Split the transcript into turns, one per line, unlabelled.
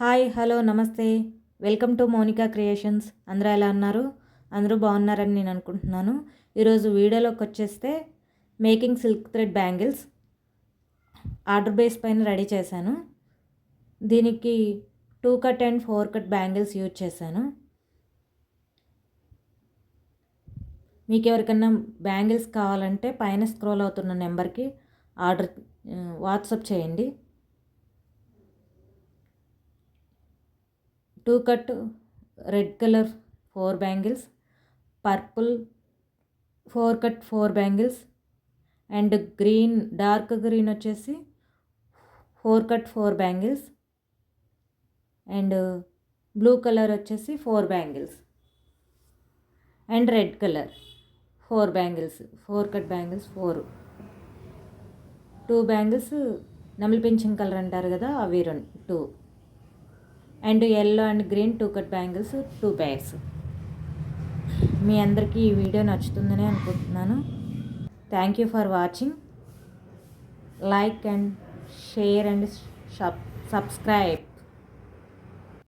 Hi hello namaste. Welcome to Monika creations. అందరూ ఎలా ఉన్నారు? అందరూ బాగున్నారని నేను అనుకుంటున్నాను. ఈరోజు వీడియోలోకి వచ్చేస్తే making silk thread bangles order base పైన రెడీ చేశాను. దీనికి 2 cut and 4 cut bangles use చేశాను. మీకు ఎవరికైనా బ్యాంగిల్స్ కావాలంటే పైన స్క్రోల్ అవుతున్న నెంబర్కి వాట్సాప్ చేయండి. 2 cut red colour 4 bangles, purple 4 cut 4 bangles and green dark green వచ్చేసి 4 cut 4 bangles and blue colour వచ్చేసి 4 bangles and red colour 4 bangles, 4 cut bangles 2 bangles నెమలి పింఛన్ కలర్ అంటారు కదా, అవి 2 and yellow and green 2 cut bangles 2 pairs. మీ అందరికీ ఈ వీడియో నచ్చుతుందని అనుకుంటున్నాను. Thank you for watching. Like and share and subscribe.